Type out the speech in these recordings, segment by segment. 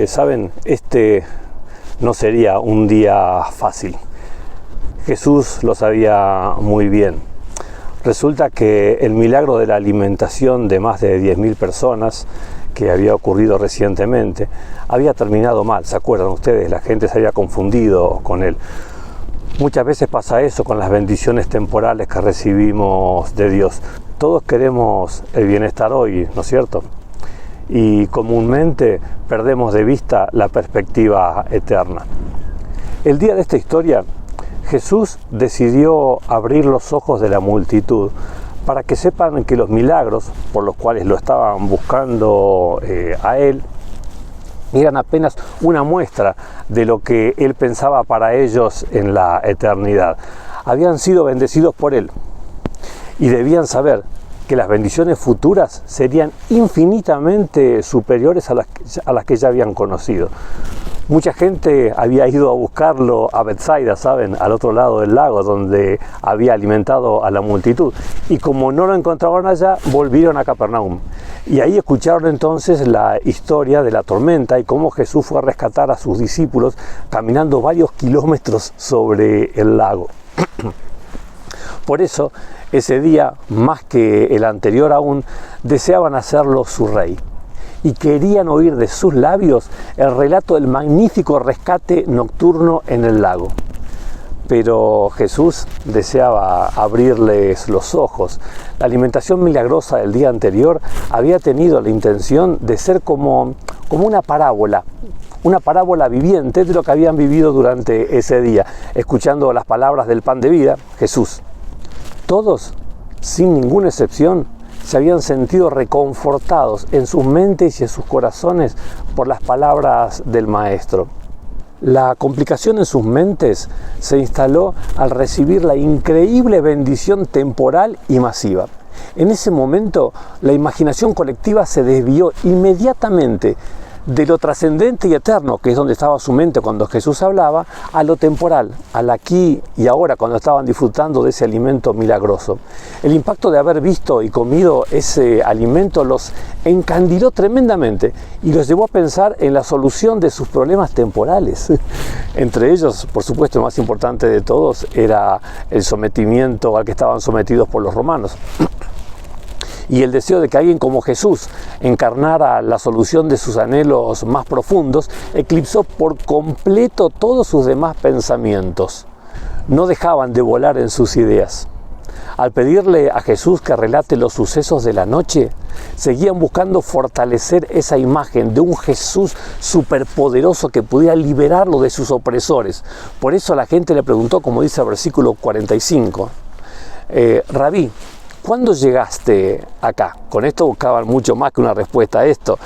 Saben, este no sería un día fácil. Jesús lo sabía muy bien. Resulta que el milagro de la alimentación de más de 10.000 personas que había ocurrido recientemente había terminado mal. ¿Se acuerdan ustedes? La gente se había confundido con él. Muchas veces pasa eso con las bendiciones temporales que recibimos de Dios. Todos queremos el bienestar hoy, ¿no es cierto? Y comúnmente perdemos de vista la perspectiva eterna. El día de esta historia, Jesús decidió abrir los ojos de la multitud para que sepan que los milagros por los cuales lo estaban buscando a él eran apenas una muestra de lo que él pensaba para ellos en la eternidad. Habían sido bendecidos por él y debían saber que las bendiciones futuras serían infinitamente superiores a las que ya habían conocido. Mucha gente había ido a buscarlo a Betsaida, ¿saben? Al otro lado del lago, donde había alimentado a la multitud. Y como no lo encontraban allá, volvieron a Capernaum. Y ahí escucharon entonces la historia de la tormenta y cómo Jesús fue a rescatar a sus discípulos caminando varios kilómetros sobre el lago. Por eso, ese día, más que el anterior aún, deseaban hacerlo su rey. Y querían oír de sus labios el relato del magnífico rescate nocturno en el lago. Pero Jesús deseaba abrirles los ojos. La alimentación milagrosa del día anterior había tenido la intención de ser como una parábola viviente de lo que habían vivido durante ese día. Escuchando las palabras del pan de vida, Jesús. Todos, sin ninguna excepción, se habían sentido reconfortados en sus mentes y en sus corazones por las palabras del Maestro. La complicación en sus mentes se instaló al recibir la increíble bendición temporal y masiva. En ese momento, la imaginación colectiva se desvió inmediatamente de lo trascendente y eterno, que es donde estaba su mente cuando Jesús hablaba, a lo temporal, al aquí y ahora, cuando estaban disfrutando de ese alimento milagroso. El impacto de haber visto y comido ese alimento los encandiló tremendamente y los llevó a pensar en la solución de sus problemas temporales. Entre ellos, por supuesto, el más importante de todos era el sometimiento al que estaban sometidos por los romanos. Y el deseo de que alguien como Jesús encarnara la solución de sus anhelos más profundos eclipsó por completo todos sus demás pensamientos. No dejaban de volar en sus ideas. Al pedirle a Jesús que relate los sucesos de la noche, seguían buscando fortalecer esa imagen de un Jesús superpoderoso que pudiera liberarlo de sus opresores. Por eso la gente le preguntó, como dice el versículo 45, Rabí, ¿cuándo llegaste acá? Con esto buscaban mucho más que una respuesta a esto.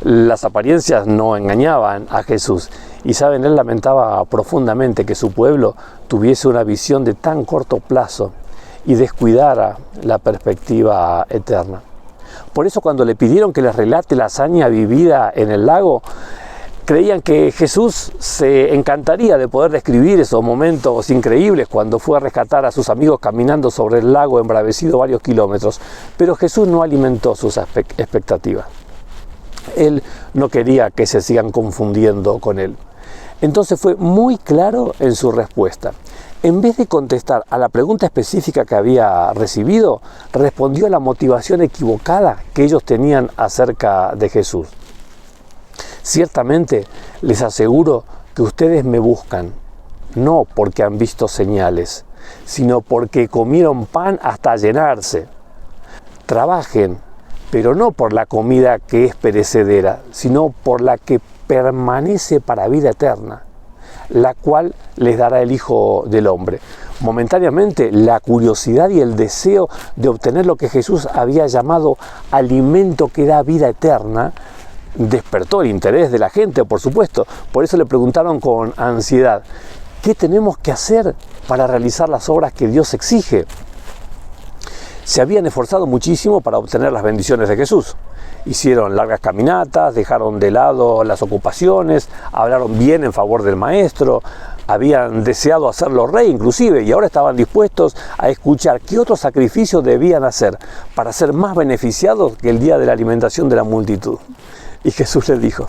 Las apariencias no engañaban a Jesús. Y saben, él lamentaba profundamente que su pueblo tuviese una visión de tan corto plazo y descuidara la perspectiva eterna. Por eso cuando le pidieron que les relate la hazaña vivida en el lago, creían que Jesús se encantaría de poder describir esos momentos increíbles cuando fue a rescatar a sus amigos caminando sobre el lago embravecido varios kilómetros. Pero Jesús no alimentó sus expectativas. Él no quería que se sigan confundiendo con él. Entonces fue muy claro en su respuesta. En vez de contestar a la pregunta específica que había recibido, respondió a la motivación equivocada que ellos tenían acerca de Jesús. Ciertamente les aseguro que ustedes me buscan, no porque han visto señales, sino porque comieron pan hasta llenarse. Trabajen, pero no por la comida que es perecedera, sino por la que permanece para vida eterna, la cual les dará el Hijo del Hombre. Momentáneamente, la curiosidad y el deseo de obtener lo que Jesús había llamado alimento que da vida eterna, despertó el interés de la gente, por supuesto. Por eso le preguntaron con ansiedad, ¿qué tenemos que hacer para realizar las obras que Dios exige? Se habían esforzado muchísimo para obtener las bendiciones de Jesús. Hicieron largas caminatas, dejaron de lado las ocupaciones, hablaron bien en favor del Maestro, habían deseado hacerlo rey inclusive, y ahora estaban dispuestos a escuchar qué otro sacrificio debían hacer para ser más beneficiados que el día de la alimentación de la multitud. Y Jesús les dijo,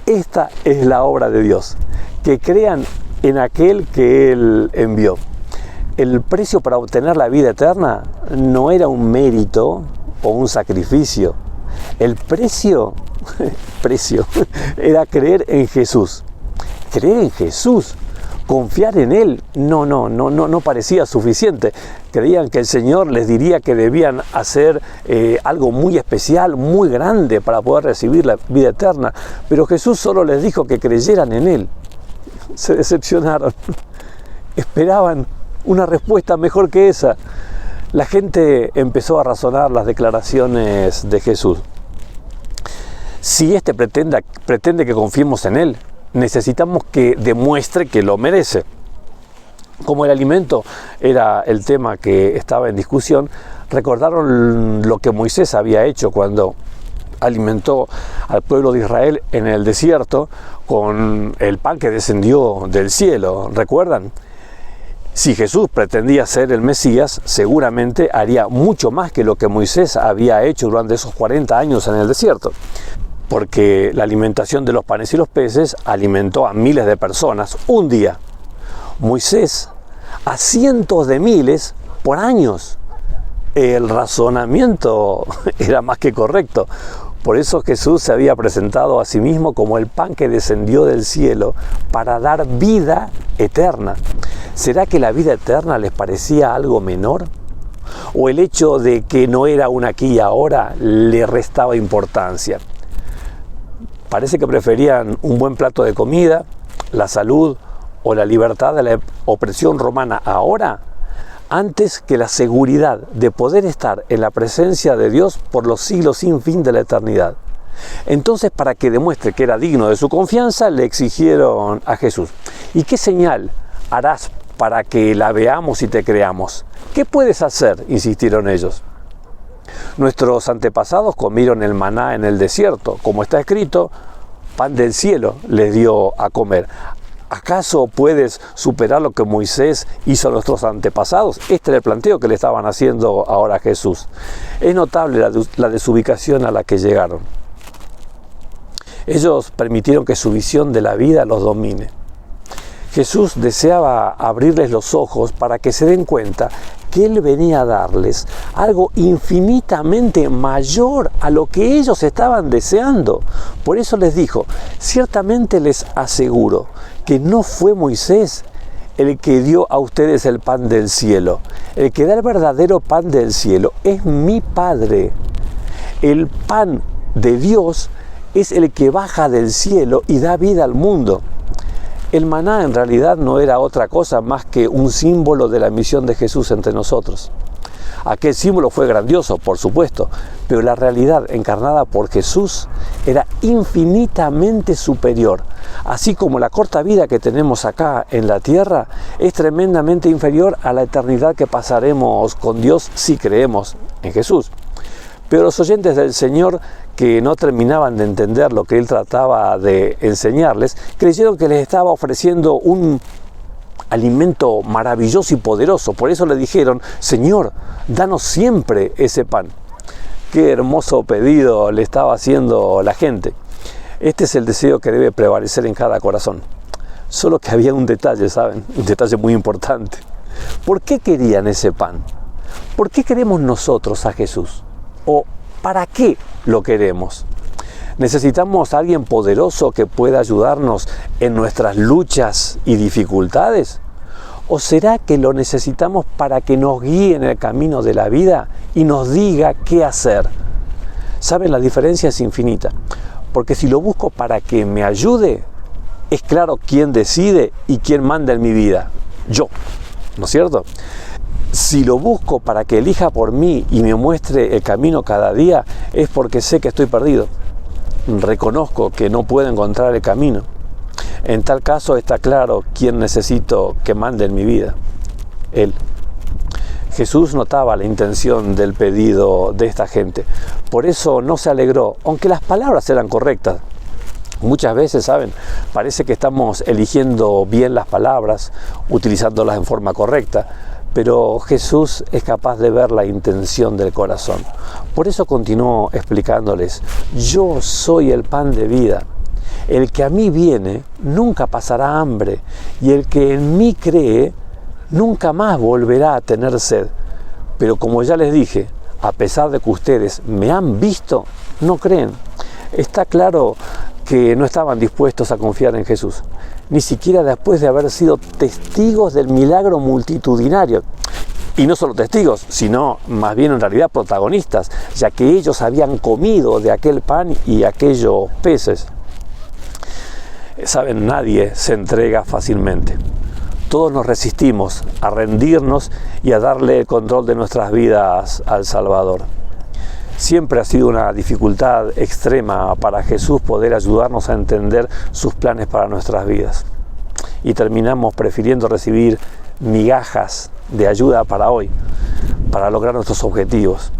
Esta es la obra de Dios, que crean en aquel que Él envió. El precio para obtener la vida eterna no era un mérito o un sacrificio. El precio era creer en Jesús. Creer en Jesús, confiar en Él, no parecía suficiente. Creían que el Señor les diría que debían hacer algo muy especial, muy grande para poder recibir la vida eterna. Pero Jesús solo les dijo que creyeran en Él. Se decepcionaron. Esperaban una respuesta mejor que esa. La gente empezó a razonar las declaraciones de Jesús. Si éste pretende que confiemos en Él, necesitamos que demuestre que lo merece. Como el alimento era el tema que estaba en discusión, recordaron lo que Moisés había hecho cuando alimentó al pueblo de Israel en el desierto con el pan que descendió del cielo. ¿Recuerdan? Si Jesús pretendía ser el Mesías, seguramente haría mucho más que lo que Moisés había hecho durante esos 40 años en el desierto. Porque la alimentación de los panes y los peces alimentó a miles de personas un día. Moisés a cientos de miles por años. El razonamiento era más que correcto. Por eso Jesús se había presentado a sí mismo como el pan que descendió del cielo para dar vida eterna. ¿Será que la vida eterna les parecía algo menor? ¿O el hecho de que no era un aquí y ahora le restaba importancia? Parece que preferían un buen plato de comida, la salud o la libertad de la opresión romana ahora, antes que la seguridad de poder estar en la presencia de Dios por los siglos sin fin de la eternidad. Entonces, para que demuestre que era digno de su confianza, le exigieron a Jesús: ¿y qué señal harás para que la veamos y te creamos? ¿Qué puedes hacer?, insistieron ellos. Nuestros antepasados comieron el maná en el desierto, como está escrito: pan del cielo les dio a comer. ¿Acaso puedes superar lo que Moisés hizo a nuestros antepasados? Este era el planteo que le estaban haciendo ahora a Jesús. Es notable la desubicación a la que llegaron. Ellos permitieron que su visión de la vida los domine. Jesús deseaba abrirles los ojos para que se den cuenta que Él venía a darles algo infinitamente mayor a lo que ellos estaban deseando. Por eso les dijo: ciertamente les aseguro que no fue Moisés el que dio a ustedes el pan del cielo. El que da el verdadero pan del cielo es mi Padre. El pan de Dios es el que baja del cielo y da vida al mundo. El maná en realidad no era otra cosa más que un símbolo de la misión de Jesús entre nosotros. Aquel símbolo fue grandioso, por supuesto, pero la realidad encarnada por Jesús era infinitamente superior. Así como la corta vida que tenemos acá en la tierra es tremendamente inferior a la eternidad que pasaremos con Dios si creemos en Jesús. Pero los oyentes del Señor, que no terminaban de entender lo que Él trataba de enseñarles, creyeron que les estaba ofreciendo un alimento maravilloso y poderoso. Por eso le dijeron: Señor, danos siempre ese pan. Qué hermoso pedido le estaba haciendo la gente. Este es el deseo que debe prevalecer en cada corazón. Solo que había un detalle, ¿saben? Un detalle muy importante. ¿Por qué querían ese pan? ¿Por qué queremos nosotros a Jesús? ¿O para qué lo queremos? ¿Necesitamos a alguien poderoso que pueda ayudarnos en nuestras luchas y dificultades? ¿O será que lo necesitamos para que nos guíe en el camino de la vida y nos diga qué hacer? ¿Saben? La diferencia es infinita. Porque si lo busco para que me ayude, es claro quién decide y quién manda en mi vida. Yo, ¿no es cierto? Si lo busco para que elija por mí y me muestre el camino cada día, es porque sé que estoy perdido. Reconozco que no puedo encontrar el camino. En tal caso está claro quién necesito que mande en mi vida. Él. Jesús notaba la intención del pedido de esta gente. Por eso no se alegró, aunque las palabras eran correctas. Muchas veces, ¿saben? Parece que estamos eligiendo bien las palabras, utilizándolas en forma correcta, pero Jesús es capaz de ver la intención del corazón. Por eso continuó explicándoles: yo soy el pan de vida. el que a mí viene nunca pasará hambre, y el que en mí cree nunca más volverá a tener sed. Pero como ya les dije, a pesar de que ustedes me han visto, no creen. Está claro que no estaban dispuestos a confiar en Jesús, ni siquiera después de haber sido testigos del milagro multitudinario. Y no solo testigos, sino más bien en realidad protagonistas, ya que ellos habían comido de aquel pan y aquellos peces. Saben, nadie se entrega fácilmente. Todos nos resistimos a rendirnos y a darle el control de nuestras vidas al Salvador. Siempre ha sido una dificultad extrema para Jesús poder ayudarnos a entender sus planes para nuestras vidas. Y terminamos prefiriendo recibir migajas de ayuda para hoy, para lograr nuestros objetivos.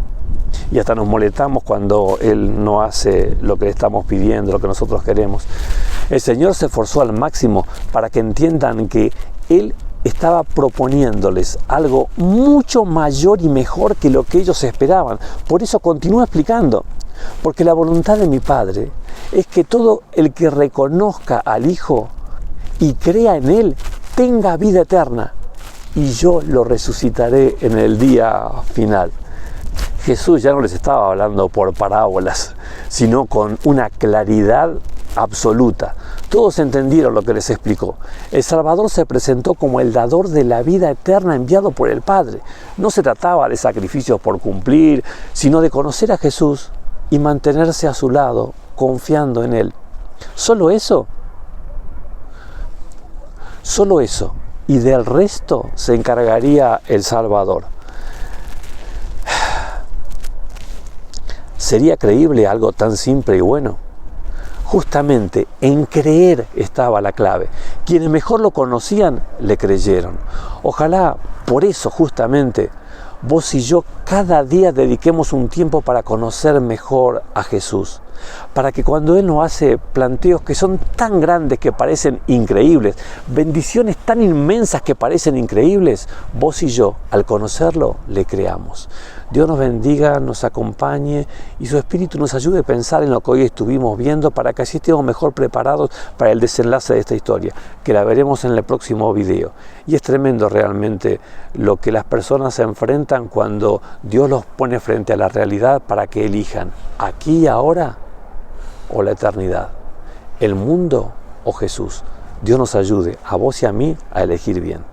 Y hasta nos molestamos cuando Él no hace lo que le estamos pidiendo, lo que nosotros queremos. El Señor se esforzó al máximo para que entiendan que Él estaba proponiéndoles algo mucho mayor y mejor que lo que ellos esperaban. Por eso continúa explicando, porque la voluntad de mi Padre es que todo el que reconozca al Hijo y crea en Él tenga vida eterna, y yo lo resucitaré en el día final. Jesús ya no les estaba hablando por parábolas, sino con una claridad absoluta. Todos entendieron lo que les explicó. El Salvador se presentó como el dador de la vida eterna enviado por el Padre. No se trataba de sacrificios por cumplir, sino de conocer a Jesús y mantenerse a su lado, confiando en Él. Solo eso. Solo eso. Y del resto se encargaría el Salvador. ¿Sería creíble algo tan simple y bueno? Justamente en creer estaba la clave. Quienes mejor lo conocían, le creyeron. Ojalá por eso justamente vos y yo cada día dediquemos un tiempo para conocer mejor a Jesús. Para que cuando Él nos hace planteos que son tan grandes que parecen increíbles, bendiciones tan inmensas que parecen increíbles, vos y yo, al conocerlo, le creamos. Dios nos bendiga, nos acompañe y su Espíritu nos ayude a pensar en lo que hoy estuvimos viendo para que así estemos mejor preparados para el desenlace de esta historia, que la veremos en el próximo video. Y es tremendo realmente lo que las personas se enfrentan cuando Dios los pone frente a la realidad para que elijan aquí y ahora o la eternidad, el mundo o Jesús. Dios nos ayude a vos y a mí a elegir bien.